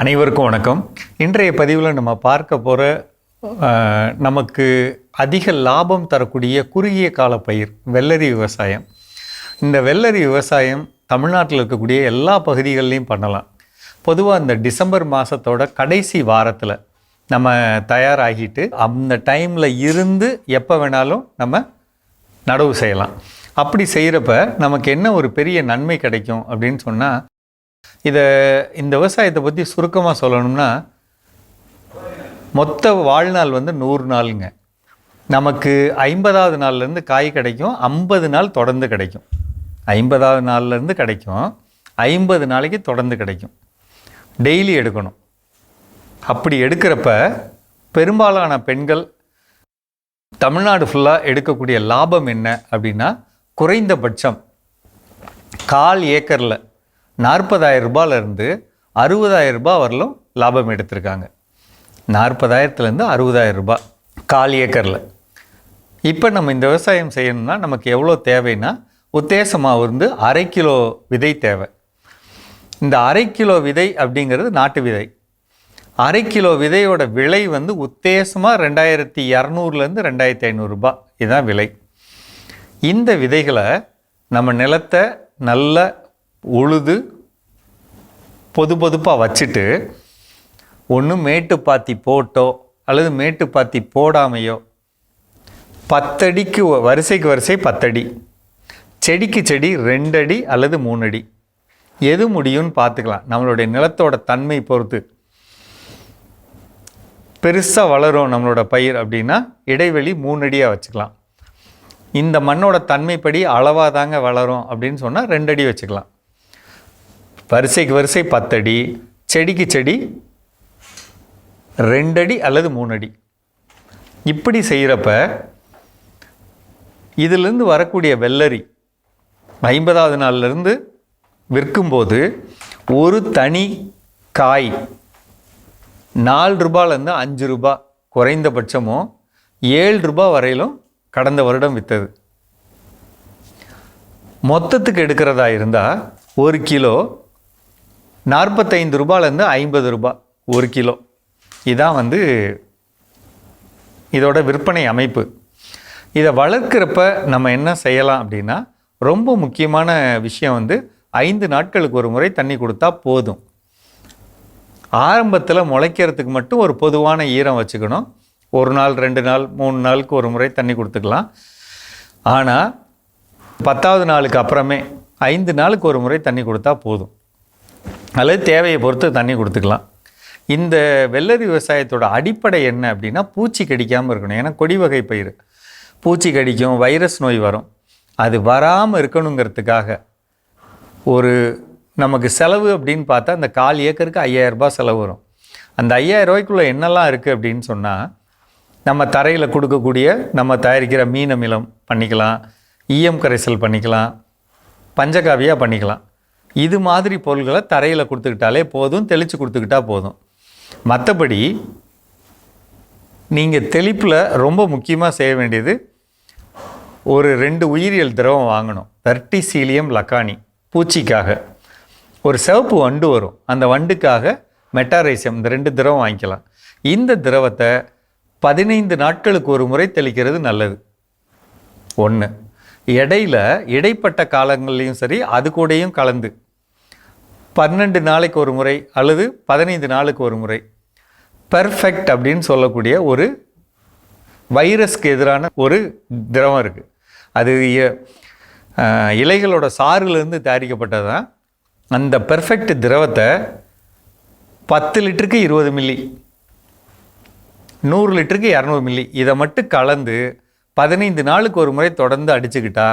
அனைவருக்கும் வணக்கம். இன்றைய பதிவில் நம்ம பார்க்க போகிற நமக்கு அதிக லாபம் தரக்கூடிய குறுகிய கால பயிர் வெள்ளரி விவசாயம். இந்த வெள்ளரி விவசாயம் தமிழ்நாட்டில் இருக்கக்கூடிய எல்லா பகுதிகள்லையும் பண்ணலாம். பொதுவாக இந்த டிசம்பர் மாதத்தோட கடைசி வாரத்தில் நம்ம தயாராகிட்டு அந்த டைமில் இருந்து எப்போ வேணாலும் நம்ம நடவு செய்யலாம். அப்படி செய்கிறப்ப நமக்கு என்ன ஒரு பெரிய நன்மை கிடைக்கும் அப்படின்னு சொன்னால், இந்த விவசாயத்தை பற்றி சுருக்கமாக சொல்லணும்னா, மொத்த வாழ்நாள் 100 நாளுங்க. நமக்கு 50வது நாள்லேருந்து காய் கிடைக்கும், 50 நாள் தொடர்ந்து கிடைக்கும். 50வது நாள்லேருந்து கிடைக்கும், 50 நாளைக்கு தொடர்ந்து கிடைக்கும். டெய்லி எடுக்கணும். அப்படி எடுக்கிறப்ப பெரும்பாலான பெண்கள் தமிழ்நாடு ஃபுல்லாக எடுக்கக்கூடிய லாபம் என்ன அப்படின்னா, குறைந்தபட்சம் 1/4 ஏக்கரில் 40,000 ரூபாயிலிருந்து 60,000 ரூபாய் வரலும் லாபம் எடுத்திருக்காங்க. 40,000லேருந்து 60,000 ரூபாய் 1/4 ஏக்கரில். இப்போ நம்ம இந்த விவசாயம் செய்யணும்னா நமக்கு எவ்வளோ தேவைன்னா, உத்தேசமாக 1/2 கிலோ விதை தேவை. இந்த 1/2 கிலோ விதை அப்படிங்கிறது நாட்டு விதை. 1/2 கிலோ விதையோட விலை உத்தேசமாக 2,200லேருந்து 2,500 ரூபாய் இதுதான் விலை. இந்த விதைகளை நம்ம நிலத்தை நல்ல உழுது பொதுப்பாக வச்சுட்டு, ஒன்று மேட்டு பாத்தி போட்டோ அல்லது மேட்டு பாத்தி போடாமையோ 10 அடிக்கு வரிசைக்கு வரிசை 10 அடி, செடிக்கு செடி 2 அடி அல்லது 3 அடி, எது முடியும்னு பார்த்துக்கலாம். நம்மளுடைய நிலத்தோட தன்மை பொறுத்து பெருசாக வளரும் நம்மளோட பயிர் அப்படின்னா இடைவெளி 3 அடியாக வச்சுக்கலாம். இந்த மண்ணோட தன்மைப்படி அளவாக தாங்க வளரும் அப்படின்னு சொன்னால் 2 அடி வச்சுக்கலாம். வரிசைக்கு வரிசை 10 அடி, செடிக்கு செடி 2 அடி அல்லது 3 அடி. இப்படி செய்கிறப்ப இதிலிருந்து வரக்கூடிய வெள்ளரி 50வது நாள்லேருந்து விற்கும்போது ஒரு தனி காய் 4 ரூபாயிலேருந்து 5 ரூபாய், குறைந்தபட்சமும் 7 ரூபாய் வரையிலும் கடந்த வருடம் விற்றது. மொத்தத்துக்கு எடுக்கிறதா இருந்தால் 1 கிலோ 45 ரூபாயிலேருந்து 50 ரூபாய் 1 கிலோ. இதான் இதோட விற்பனை அமைப்பு. இதை வளர்க்குறப்ப நம்ம என்ன செய்யலாம் அப்படின்னா, ரொம்ப முக்கியமான விஷயம் 5 நாட்களுக்கு ஒரு முறை தண்ணி கொடுத்தா போதும். ஆரம்பத்தில் முளைக்கிறதுக்கு மட்டும் ஒரு பொதுவான ஈரம் வச்சுக்கணும். 1 நாள் 2 நாள் 3 நாளுக்கு ஒரு முறை தண்ணி கொடுத்துக்கலாம். ஆனால் 10வது நாளுக்கு அப்புறமே 5 நாளுக்கு ஒரு முறை தண்ணி கொடுத்தா போதும், அல்லது தேவையை பொறுத்து தண்ணி கொடுத்துக்கலாம். இந்த வெள்ளரி விவசாயத்தோட அடிப்படை என்ன அப்படின்னா, பூச்சி கடிக்காமல் இருக்கணும். ஏன்னா கொடி வகை பயிர், பூச்சி கடிக்கும், வைரஸ் நோய் வரும். அது வராமல் இருக்கணுங்கிறதுக்காக ஒரு நமக்கு செலவு அப்படின்னு பார்த்தா, அந்த 1/4 ஏக்கருக்கு 5,000 ரூபாய் செலவு வரும். அந்த 5,000 ரூபாய்க்குள்ளே என்னெல்லாம் இருக்குது அப்படின்னு சொன்னால், நம்ம தரையில் கொடுக்கக்கூடிய நம்ம தயாரிக்கிற மீன் அமிலம் பண்ணிக்கலாம், ஈயம் கரைசல் பண்ணிக்கலாம், பஞ்சகாவியாக பண்ணிக்கலாம். இது மாதிரி பொருள்களை தரையில் கொடுத்துக்கிட்டாலே போதும், தெளித்து கொடுத்துக்கிட்டா போதும். மற்றபடி நீங்கள் தெளிப்பில் ரொம்ப முக்கியமாக செய்ய வேண்டியது, ஒரு 2 உயிரியல் திரவம் வாங்கணும். வெர்டிசீலியம் லக்கானி பூச்சிக்காக, ஒரு சிவப்பு வண்டு வரும், அந்த வண்டுக்காக மெட்டாரைசியம், இந்த 2 திரவம் வாங்கிக்கலாம். இந்த திரவத்தை 15 நாட்களுக்கு ஒரு முறை தெளிக்கிறது நல்லது. 1 இடைப்பட்ட காலங்கள்லையும் சரி, அது கூடயும் கலந்து 12 நாளைக்கு ஒரு முறை அல்லது 15 நாளுக்கு ஒரு முறை பெர்ஃபெக்ட் அப்படின்னு சொல்லக்கூடிய ஒரு வைரஸ்க்கு எதிரான ஒரு திரவம் இருக்குது. அது இலைகளோட சாறுலேருந்து தயாரிக்கப்பட்டது தான். அந்த பெர்ஃபெக்ட் திரவத்தை 10 லிட்டருக்கு 20 மில்லி, 100 லிட்டருக்கு 200 மில்லி, இதை மட்டும் கலந்து 15 நாளுக்கு ஒரு முறை தொடர்ந்து அடிச்சுக்கிட்டா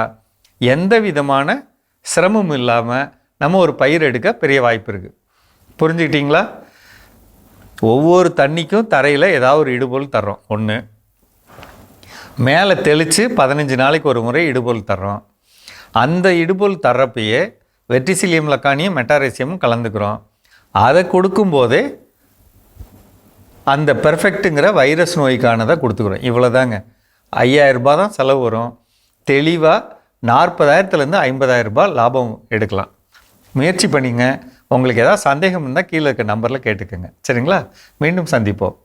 எந்த விதமான சிரமமும் இல்லாமல் நம்ம ஒரு பயிர் எடுக்க பெரிய வாய்ப்பு இருக்குது. புரிஞ்சுக்கிட்டிங்களா? ஒவ்வொரு தண்ணிக்கும் தரையில் ஏதாவது ஒரு இடுபொருள் தர்றோம். 1 மேலே தெளித்து 15 நாளைக்கு ஒரு முறை இடுபொருள் தர்றோம். அந்த இடுபொருள் தர்றப்பையே வெர்டிசிலியம் லக்கானியும் மெட்டாரைசியமும் கலந்துக்கிறோம். அதை கொடுக்கும்போதே அந்த பெர்ஃபெக்ட்டுங்கிற வைரஸ் நோய்க்கானதை கொடுத்துக்கிறோம். இவ்வளோதாங்க. 5,000 ரூபாய் தான் செலவு வரும். தெளிவாக 40,000லேருந்து 50,000 ரூபாய் லாபம் எடுக்கலாம். முயற்சி பண்ணிங்க. உங்களுக்கு ஏதாவது சந்தேகம் இருந்தால் கீழே இருக்க நம்பரில் கேட்டுக்கோங்க. சரிங்களா? மீண்டும் சந்திப்போம்.